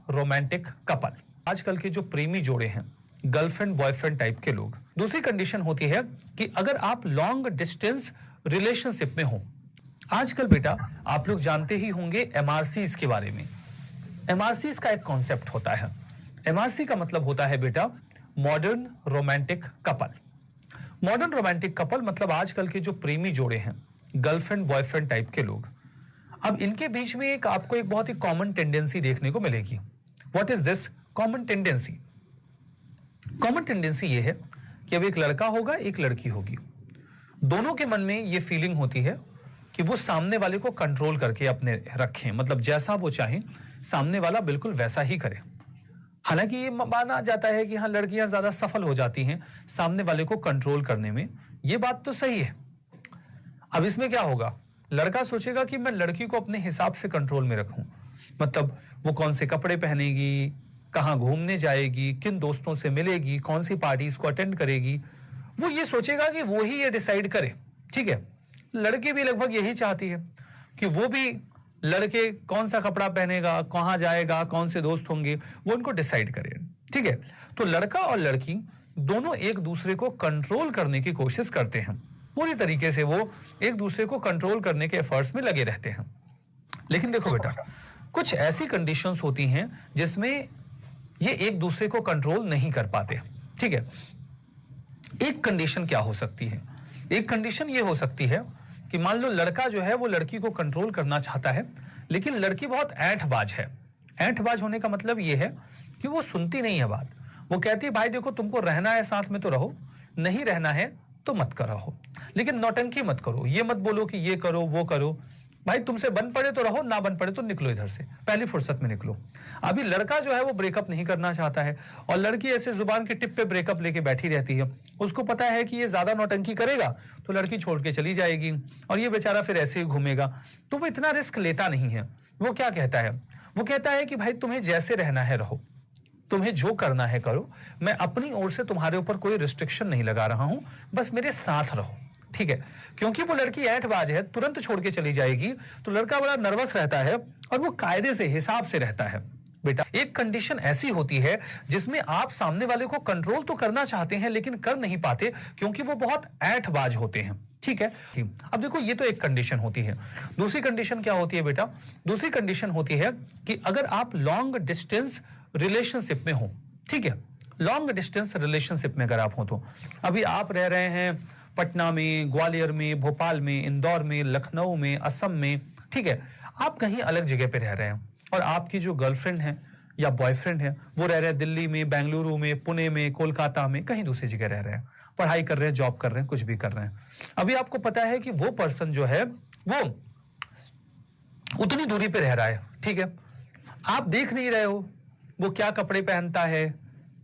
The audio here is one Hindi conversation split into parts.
रोमांटिक कपल, आजकल के जो प्रेमी जोड़े हैं, गर्लफ्रेंड बॉयफ्रेंड टाइप के लोग। दूसरी कंडीशन होती है कि अगर आप लॉन्ग डिस्टेंस रिलेशनशिप में हो। आजकल बेटा आप लोग जानते ही होंगे एमआरसीज के बारे में। एमआरसीज का एक कॉन्सेप्ट होता है। एमआरसी का मतलब होता है बेटा modern romantic couple. Modern romantic couple मतलब आजकल के जो प्रेमी जोड़े हैं, गर्लफ्रेंड बॉयफ्रेंड टाइप के लोग। अब इनके बीच में आपको एक बहुत ही कॉमन टेंडेंसी देखने को मिलेगी। What is this common tendency? Common tendency ये है कि अब एक लड़का होगा, एक लड़की होगी। दोनों के मन में ये फीलिंग होती है कि वो सामने वाले को कंट्रोल करके अपने रखें, मतलब जैसा वो चाहें सामने वाला बिल्कुल वैसा ही करे। हालांकि ये माना जाता है कि हाँ, लड़कियां ज्यादा सफल हो जाती हैं सामने वाले को कंट्रोल करने में। ये बात तो सही है। अब इसमें क्या होगा, लड़का सोचेगा कि मैं लड़की को अपने हिसाब से कंट्रोल में रखूं, मतलब वो कौन से कपड़े पहनेगी, कहां घूमने जाएगी, किन दोस्तों से मिलेगी, कौन सी पार्टीज को अटेंड करेगी, वो ये सोचेगा कि वो ही ये डिसाइड करे। ठीक है, लड़की भी लगभग यही चाहती है कि वो भी लड़के कौन सा कपड़ा पहनेगा, कहां जाएगा, कौन से दोस्त होंगे, वो उनको डिसाइड करे। ठीक है, तो लड़का और लड़की दोनों एक दूसरे को कंट्रोल करने की कोशिश करते हैं। पूरी तरीके से वो एक दूसरे को कंट्रोल करने के एफर्ट्स में लगे रहते हैं। लेकिन देखो बेटा, कुछ ऐसी कंडीशंस होती हैं जिसमें ये एक दूसरे को कंट्रोल नहीं कर पाते। ठीक है, एक कंडीशन क्या हो सकती है? एक कंडीशन ये हो सकती है कि मान लो लड़का जो है वो लड़की को कंट्रोल करना चाहता है, लेकिन लड़की बहुत ऐंठबाज है। ऐंठबाज होने का मतलब ये है कि वो सुनती नहीं है बात। वो कहती है भाई देखो, तुमको रहना है साथ में तो रहो, नहीं रहना है तो मत करो, लेकिन नौटंकी मत करो। ये मत बोलो कि ये करो वो करो। भाई तुमसे बन पड़े तो रहो, ना बन पड़े तो निकलो इधर से, पहली फुर्सत में निकलो। अभी लड़का जो है वो ब्रेकअप नहीं करना चाहता है और लड़की ऐसे जुबान के टिप पे ब्रेकअप लेके बैठी रहती है। उसको पता है कि ये ज्यादा नौटंकी करेगा तो लड़की छोड़ के चली जाएगी और ये बेचारा फिर ऐसे ही घूमेगा, तो वो इतना रिस्क लेता नहीं है। वो क्या कहता है? वो कहता है कि भाई तुम्हें जैसे रहना है रहो, तुम्हें जो करना है करो, मैं अपनी ओर से तुम्हारे ऊपर कोई रिस्ट्रिक्शन नहीं लगा रहा हूं, बस मेरे साथ रहो। ठीक है, क्योंकि वो लड़की ऐंठबाज है, तुरंत छोड़ के चली जाएगी, तो लड़का बड़ा नर्वस रहता है और वो कायदे से हिसाब से रहता है। बेटा एक कंडीशन ऐसी होती है जिसमें आप सामने वाले को कंट्रोल तो करना चाहते हैं लेकिन कर नहीं पाते क्योंकि वो बहुत ऐंठबाज होते हैं। ठीक है, अब देखो ये तो एक कंडीशन होती है। दूसरी कंडीशन क्या होती है बेटा? दूसरी कंडीशन होती है कि अगर आप लॉन्ग डिस्टेंस रिलेशनशिप में हो। ठीक है, लॉन्ग डिस्टेंस रिलेशनशिप में अगर आप हो तो अभी आप रह रहे हैं पटना में, ग्वालियर में, भोपाल में, इंदौर में, लखनऊ में, असम में। ठीक है, आप कहीं अलग जगह पे रह रहे हैं और आपकी जो गर्लफ्रेंड है या बॉयफ्रेंड है वो रह रहे हैं दिल्ली में, बेंगलुरु में, पुणे में, कोलकाता में, कहीं दूसरी जगह रह रहे हैं, पढ़ाई कर रहे हैं, जॉब कर रहे हैं, कुछ भी कर रहे हैं। अभी आपको पता है कि वो पर्सन जो है वो उतनी दूरी पे रह रहा है। ठीक है, आप देख नहीं रहे हो वो क्या कपड़े पहनता है,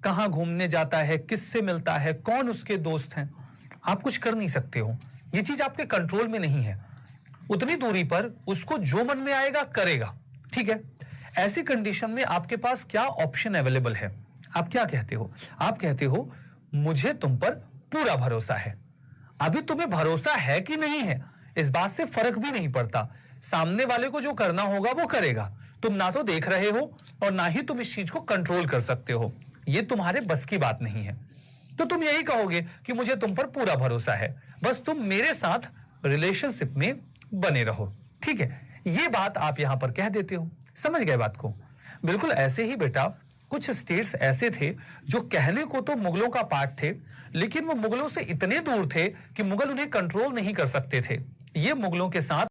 कहां घूमने जाता है, किससे मिलता है, कौन उसके दोस्त हैं। आप कुछ कर नहीं सकते हो, ये चीज आपके कंट्रोल में नहीं है। उतनी दूरी पर उसको जो मन में आएगा करेगा। ठीक है, ऐसी कंडीशन में आपके पास क्या ऑप्शन अवेलेबल है? आप क्या कहते हो? आप कहते हो मुझे तुम पर पूरा भरोसा है। अभी तुम्हें भरोसा है कि नहीं है इस बात से फर्क भी नहीं पड़ता, सामने वाले को जो करना होगा वो करेगा। तुम ना तो देख रहे हो और ना ही तुम इस चीज को कंट्रोल कर सकते हो, ये तुम्हारे बस की बात नहीं है। तो तुम यही कहोगे कि मुझे तुम पर पूरा भरोसा है, बस तुम मेरे साथ रिलेशनशिप में बने रहो। ठीक है, ये बात आप यहां पर कह देते हो। समझ गए बात को? बिल्कुल ऐसे ही बेटा कुछ स्टेट्स ऐसे थे जो कहने को तो मुगलों का पार्ट थे, लेकिन वो मुगलों से इतने दूर थे कि मुगल उन्हें कंट्रोल नहीं कर सकते थे। ये मुगलों के साथ